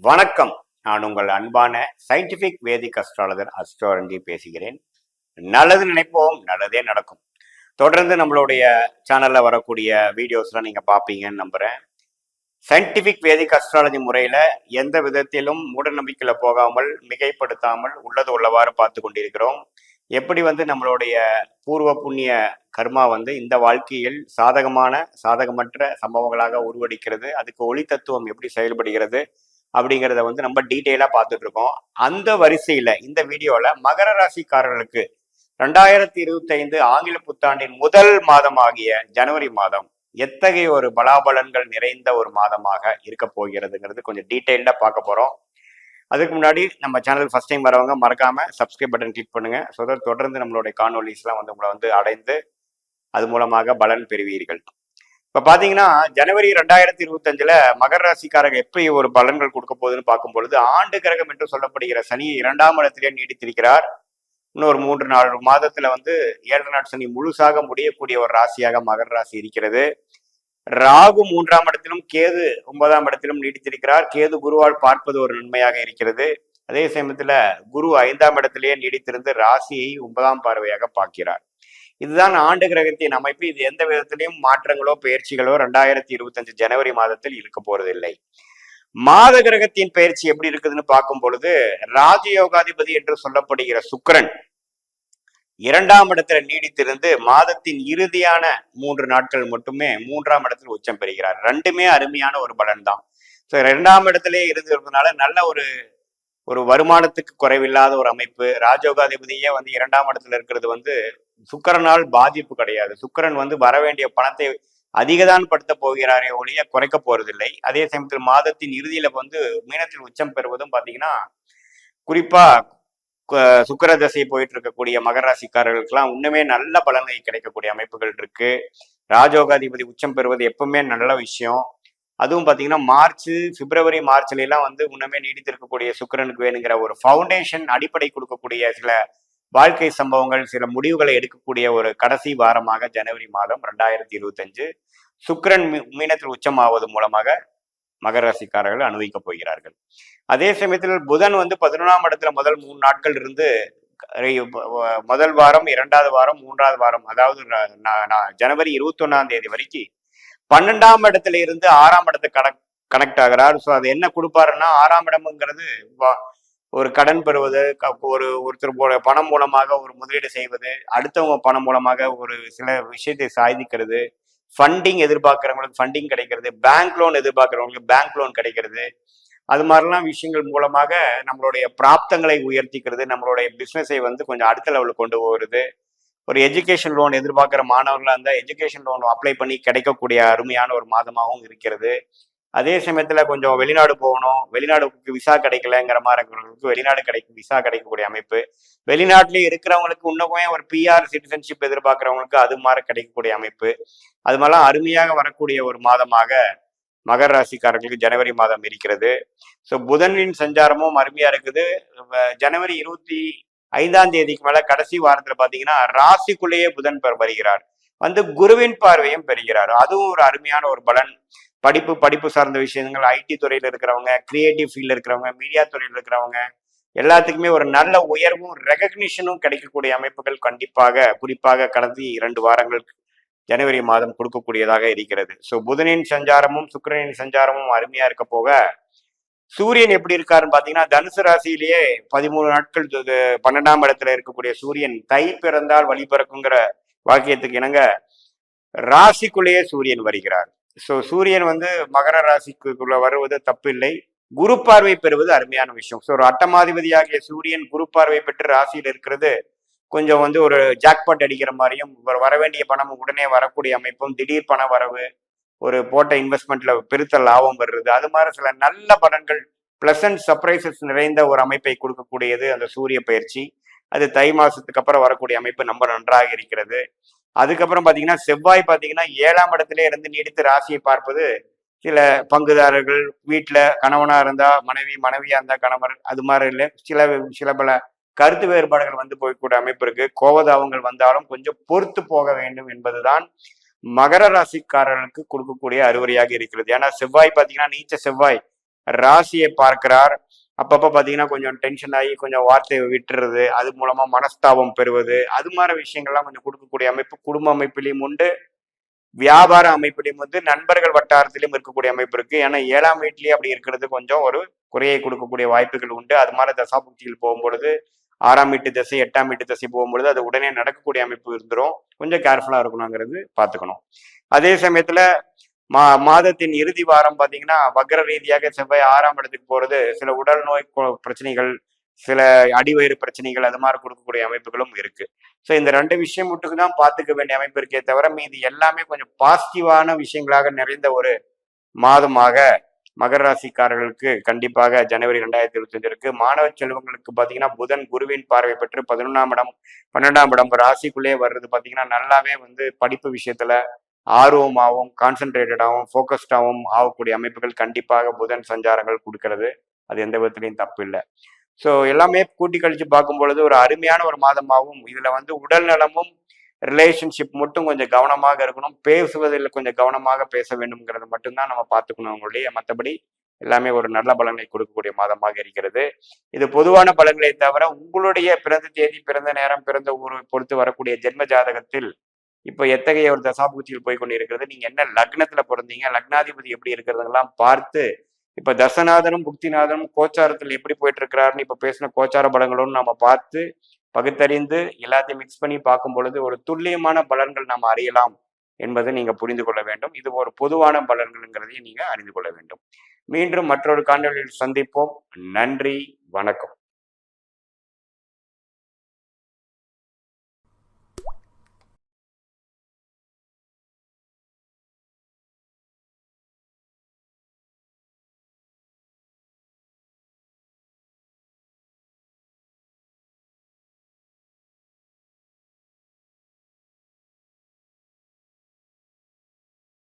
வணக்கம். நான் உங்கள் அன்பான சயின்டிபிக் வேதிக் அஸ்ட்ராலஜர் அஸ்ட்ரோரஞ்சி பேசுகிறேன். நல்லது நினைப்போம், நல்லதே நடக்கும். தொடர்ந்து நம்மளுடைய சேனல்ல வரக்கூடிய வீடியோஸ்லாம் நீங்க பார்ப்பீங்கன்னு நம்புறேன். சயின்டிபிக் வேதிக் அஸ்ட்ராலஜி முறையில எந்த விதத்திலும் மூட நம்பிக்கையில போகாமல் மிகைப்படுத்தாமல் உள்ளது உள்ளவாறு பார்த்து கொண்டிருக்கிறோம். எப்படி நம்மளுடைய பூர்வ புண்ணிய கர்மா இந்த வாழ்க்கையில் சாதகமற்ற சம்பவங்களாக உருவடிக்கிறது, அதுக்கு ஒளி தத்துவம் எப்படி செயல்படுகிறது அப்படிங்கிறத நம்ம டீட்டெயிலா பார்த்துட்டு இருக்கோம். அந்த வரிசையில இந்த வீடியோல மகர ராசிக்காரர்களுக்கு 2025 ஆங்கில புத்தாண்டின் முதல் மாதமாகிய ஜனவரி மாதம் எத்தகைய ஒரு பலாபலன்கள் நிறைந்த ஒரு மாதமாக இருக்க போகிறதுங்கிறது கொஞ்சம் டீட்டெயில்டா பார்க்க போறோம். அதுக்கு முன்னாடி நம்ம சேனல் ஃபர்ஸ்ட் டைம் வரவங்க மறக்காம சப்ஸ்கிரைப் பட்டன் கிளிக் பண்ணுங்க. தொடர்ந்து நம்மளுடைய காணொலிஸ்லாம் உங்களை அடைந்து அது மூலமாக பலன் பெறுவீர்கள். இப்ப பாத்தீங்கன்னா ஜனவரி 2025 மகர ராசிக்காரங்க எப்படி ஒரு பலன்கள் கொடுக்க போகுதுன்னு பார்க்கும் பொழுது, ஆண்டு கிரகம் என்று சொல்லப்படுகிற சனி 2ஆம் இடத்திலே நீடித்திருக்கிறார். இன்னொரு 3-4 மாதத்துல 7 நாட் சனி முழுசாக முடியக்கூடிய ஒரு ராசியாக மகர ராசி இருக்கிறது. ராகு 3ஆம் இடத்திலும் கேது 9ஆம் இடத்திலும் நீடித்திருக்கிறார். கேது குருவால் பார்ப்பது ஒரு நன்மையாக இருக்கிறது. அதே சமயத்துல குரு 5ஆம் இடத்திலேயே நீடித்திருந்து ராசியை 9ஆம் பார்வையாக பார்க்கிறார். இதுதான் ஆண்டு கிரகத்தின் அமைப்பு. இது எந்த விதத்திலையும் மாற்றங்களோ பயிற்சிகளோ 2025 ஜனவரி மாதத்தில் இருக்க போறதில்லை. மாத கிரகத்தின் பயிற்சி எப்படி இருக்குதுன்னு பார்க்கும் பொழுது, ராஜயோகாதிபதி என்று சொல்லப்படுகிற சுக்கிரன் 2ஆம் இடத்துல நீடித்திருந்து மாதத்தின் இறுதியான 3 நாட்கள் மட்டுமே 3ஆம் இடத்தில் உச்சம் பெறுகிறார். ரெண்டுமே அருமையான ஒரு பலன் தான். 2ஆம் இடத்திலே இருந்ததுனால நல்ல ஒரு வருமானத்துக்கு குறைவில்லாத ஒரு அமைப்பு. ராஜயோகாதிபதியே 2ஆம் இடத்துல இருக்கிறது சுக்கிரனால் பாதிப்பு கிடையாது. சுக்கிரன் வர வேண்டிய பணத்தை அதிகதான் படுத்த போகிறாரே ஒழிய குறைக்க போறதில்லை. அதே சமயத்தில் மாதத்தின் இறுதியில மீனத்தில் உச்சம் பெறுவதும் பாத்தீங்கன்னா, குறிப்பா சுக்கிர தசை போயிட்டு இருக்கக்கூடிய மகர ராசிக்காரர்களுக்கெல்லாம் இன்னுமே நல்ல பலனை கிடைக்கக்கூடிய அமைப்புகள் இருக்கு. ராஜயோகாதிபதி உச்சம் பெறுவது எப்பவுமே நல்ல விஷயம். அதுவும் பாத்தீங்கன்னா பிப்ரவரி மார்ச்ல எல்லாம் இன்னுமே நீடித்திருக்கக்கூடிய சுக்கிரனுக்கு வேணுங்கிற ஒரு ஃபவுண்டேஷன் அடிப்படை கொடுக்கக்கூடிய சில வாழ்க்கை சம்பவங்கள், சில முடிவுகளை எடுக்கக்கூடிய ஒரு கடைசி வாரமாக ஜனவரி மாதம் 2025 சுக்கிரன் மீனத்தில் உச்சமாவது மூலமாக மகர ராசிக்காரர்கள் அனுபவிக்கப் போகிறார்கள். அதே சமயத்தில் புதன் 11ஆம் இடத்துல முதல் 3 நாட்கள் இருந்து முதல் வாரம், 2வது வாரம், 3வது வாரம், அதாவது ஜனவரி 21ஆம் தேதி வரைக்கும் 12ஆம் இடத்துல இருந்து 6ஆம் இடத்தை கனெக்ட் ஆகிறார். ஸோ அது என்ன கொடுப்பாருன்னா, 6ஆம் இடம்ங்கிறது ஒரு கடன் பெறுவது, ஒருத்தர் பணம் மூலமாக ஒரு முதலீடு செய்வது, அடுத்தவங்க பணம் மூலமாக ஒரு சில விஷயத்தை சாதிக்கிறது, ஃபண்டிங் எதிர்பார்க்கிறவங்களுக்கு ஃபண்டிங் கிடைக்கிறது, பேங்க் லோன் எதிர்பார்க்கிறவங்களுக்கு பேங்க் லோன் கிடைக்கிறது. அது மாதிரிலாம் விஷயங்கள் மூலமாக நம்மளுடைய பிராப்தங்களை உயர்த்திக்கிறது, நம்மளுடைய பிசினஸை கொஞ்சம் அடுத்த லெவலுக்கு கொண்டு போகிறது. ஒரு எஜுகேஷன் லோன் எதிர்பார்க்கிற மாணவர்களாக இருந்தால் எஜுகேஷன் லோன் அப்ளை பண்ணி கிடைக்கக்கூடிய அருமையான ஒரு மாதமாகவும் இருக்கிறது. அதே சமயத்துல கொஞ்சம் வெளிநாடு போகணும், வெளிநாடுக்கு விசா கிடைக்கலங்கிற மாதிரி இருக்கிறவங்களுக்கு வெளிநாடு விசா கிடைக்கக்கூடிய அமைப்பு. வெளிநாட்டிலேயே இருக்கிறவங்களுக்கு இன்னுமே ஒரு பிஆர் சிட்டிசன்ஷிப் எதிர்பார்க்கிறவங்களுக்கு அது மாதிரி கிடைக்கக்கூடிய அமைப்பு. அது மாதிரிலாம் அருமையாக வரக்கூடிய ஒரு மாதமாக மகர ராசிக்காரர்களுக்கு ஜனவரி மாதம் இருக்கிறது. ஸோ புதனின் சஞ்சாரமும் அருமையா இருக்குது. ஜனவரி 25ஆம் தேதிக்கு மேல கடைசி வாரத்துல பாத்தீங்கன்னா ராசிக்குள்ளேயே புதன் வருகிறார். குருவின் பார்வையும் பெறுகிறார். அதுவும் ஒரு அருமையான ஒரு பலன். படிப்பு சார்ந்த விஷயங்கள், ஐடி துறையில இருக்கிறவங்க, கிரியேட்டிவ் ஃபீல்ட்ல இருக்கிறவங்க, மீடியா துறையில இருக்கிறவங்க எல்லாத்துக்குமே ஒரு நல்ல உயர்வும் ரெகக்னிஷனும் கிடைக்கக்கூடிய அமைப்புகள் கண்டிப்பாக, குறிப்பாக கடந்த 2 வாரங்கள் ஜனவரி மாதம் கொடுக்கக்கூடியதாக இருக்கிறது. ஸோ புதனின் சஞ்சாரமும் சுக்கிரனின் சஞ்சாரமும் அருமையா இருக்க போக, சூரியன் எப்படி இருக்காருன்னு பாத்தீங்கன்னா, தனுசு ராசியிலேயே 13 நாட்கள் 12ஆம் இடத்துல இருக்கக்கூடிய சூரியன் தை பிறந்தால் வழி பிறக்குங்கிற வாக்கியத்துக்கு இணங்க ராசிக்குள்ளேயே சூரியன் வருகிறார். ஸோ சூரியன் மகர ராசிக்குள்ள வருவது தப்பில்லை. குரு பார்வை பெறுவது அருமையான விஷயம். ஸோ ஒரு அட்டமாதிபதியாகிய சூரியன் குரு பார்வை பெற்று ராசியில் இருக்கிறது கொஞ்சம் ஒரு ஜாக்பாட் அடிக்கிற மாதிரியும், வர வேண்டிய பணம் உடனே வரக்கூடிய அமைப்பும், திடீர் பண வரவு, ஒரு போட்ட இன்வெஸ்ட்மெண்ட்ல பெருத்த லாபம் வருது, அது மாதிரி சில நல்ல பலன்கள், பிளசன்ட் சர்ப்ரைசஸ் நிறைந்த ஒரு அமைப்பை கொடுக்கக்கூடியது அந்த சூரிய பயிற்சி. அது தை மாசத்துக்கு அப்புறம் வரக்கூடிய அமைப்பு ரொம்ப நன்றாக இருக்கிறது. அதுக்கப்புறம் பாத்தீங்கன்னா செவ்வாய் பாத்தீங்கன்னா 7ஆம் இடத்திலே இருந்து நீடித்து ராசியை பார்ப்பது, சில பங்குதாரர்கள் வீட்டுல கணவனா இருந்தா மனைவி, மனைவியா இருந்தா கணவர், அது மாதிரி இல்லை சில பல கருத்து வேறுபாடுகள் போய்க்கூடிய அமைப்பு இருக்கு. கோபதாபங்கள் வந்தாலும் கொஞ்சம் பொறுத்து போக வேண்டும் என்பதுதான் மகர ராசிக்காரர்களுக்கு கொடுக்கக்கூடிய அறிவுரையாக இருக்கிறது. ஏன்னா செவ்வாய் பாத்தீங்கன்னா நீச்ச செவ்வாய் ராசியை பார்க்கிறார். அப்பப்ப பாத்தீங்கன்னா கொஞ்சம் டென்ஷன் ஆகி கொஞ்சம் வார்த்தையை விட்டுறது, அது மூலமா மனஸ்தாபம் பெறுவது, அது மாதிரி விஷயங்கள்லாம் கொஞ்சம் கொடுக்கக்கூடிய அமைப்பு குடும்ப அமைப்பிலையும் உண்டு. வியாபார அமைப்பிலையும் வந்து நண்பர்கள் வட்டாரத்திலும் இருக்கக்கூடிய அமைப்பு இருக்கு. ஏன்னா 7ஆம் வீட்லயே அப்படி இருக்கிறது கொஞ்சம் ஒரு குறையை கொடுக்கக்கூடிய வாய்ப்புகள் உண்டு. அது மாதிரி தசாபுக்தியில் போகும்பொழுது 6ஆம் வீட்டு திசை 8ஆம் வீட்டு திசை போகும்பொழுது அது உடனே நடக்கக்கூடிய அமைப்பு இருந்துரும். கொஞ்சம் கேர்ஃபுல்லா இருக்கணுங்கிறது பார்த்துக்கணும். அதே சமயத்துல மாதத்தின் இறுதி வாரம் பாத்தீங்கன்னா வக்ர ரீதியாக செவ்வாய் 6ஆம் இடத்துக்கு போறது சில உடல் நோய் பிரச்சனைகள், சில அடிவயிறு பிரச்சனைகள் அது மாதிரி கொடுக்கக்கூடிய அமைப்புகளும் இருக்கு. ஸோ இந்த 2 விஷயம் மட்டுக்கு தான் பார்த்துக்க வேண்டிய அமைப்பு இருக்கே தவிர மீது எல்லாமே கொஞ்சம் பாசிட்டிவான விஷயங்களாக நிறைந்த ஒரு மாதமாக மகர ராசிக்காரர்களுக்கு கண்டிப்பாக ஜனவரி 2025 இருக்கு. மாணவ செல்வங்களுக்கு பாத்தீங்கன்னா புதன் குருவின் பார்வை பெற்று 11ஆம் இடம் 12ஆம் இடம் ராசிக்குள்ளேயே வர்றது பாத்தீங்கன்னா நல்லாவே வந்து படிப்பு விஷயத்துல ஆர்வமாகவும் கான்சென்ட்ரேட்டடாகவும் ஃபோக்கஸ்டாகவும் ஆகக்கூடிய அமைப்புகள் கண்டிப்பாக புதன் சஞ்சாரங்கள் கொடுக்கறது. அது எந்த விதத்திலையும் தப்பு இல்லை. ஸோ எல்லாமே கூட்டி கழிச்சு பார்க்கும் பொழுது ஒரு அருமையான ஒரு மாதமாகவும் இதுல வந்து உடல் நலமும் ரிலேஷன்ஷிப் மட்டும் கொஞ்சம் கவனமாக இருக்கணும். பேசுவதில் கொஞ்சம் கவனமாக பேச வேண்டும்ங்கிறது மட்டும்தான் நம்ம பார்த்துக்கணும். அவங்களுடைய மற்றபடி எல்லாமே ஒரு நல்ல பலனை கொடுக்கக்கூடிய மாதமாக இருக்கிறது. இது பொதுவான பலன்களை தவிர உங்களுடைய பிறந்த தேதி, பிறந்த நேரம், பிறந்த ஊரை பொறுத்து வரக்கூடிய ஜென்ம ஜாதகத்தில் இப்ப எத்தகைய ஒரு தசாபூச்சியில் போய் கொண்டு இருக்கிறது, நீங்க என்ன லக்னத்துல பிறந்தீங்க, லக்னாதிபதி எப்படி இருக்கிறதெல்லாம் பார்த்து இப்ப தசநாதனும் புக்திநாதனும் கோச்சாரத்தில் எப்படி போயிட்டு இருக்கிறாருன்னு இப்ப பேசின கோச்சார பலங்களும் நம்ம பார்த்து பகுத்தறிந்து எல்லாத்தையும் மிக்ஸ் பண்ணி பார்க்கும் பொழுது ஒரு துல்லியமான பலன்கள் நாம் அறியலாம் என்பதை நீங்க புரிந்து கொள்ள வேண்டும். இது ஒரு பொதுவான பலன்கள்ங்கிறதையும் நீங்க அறிந்து கொள்ள வேண்டும். மீண்டும் மற்றொரு காணொலியில் சந்திப்போம். நன்றி, வணக்கம்.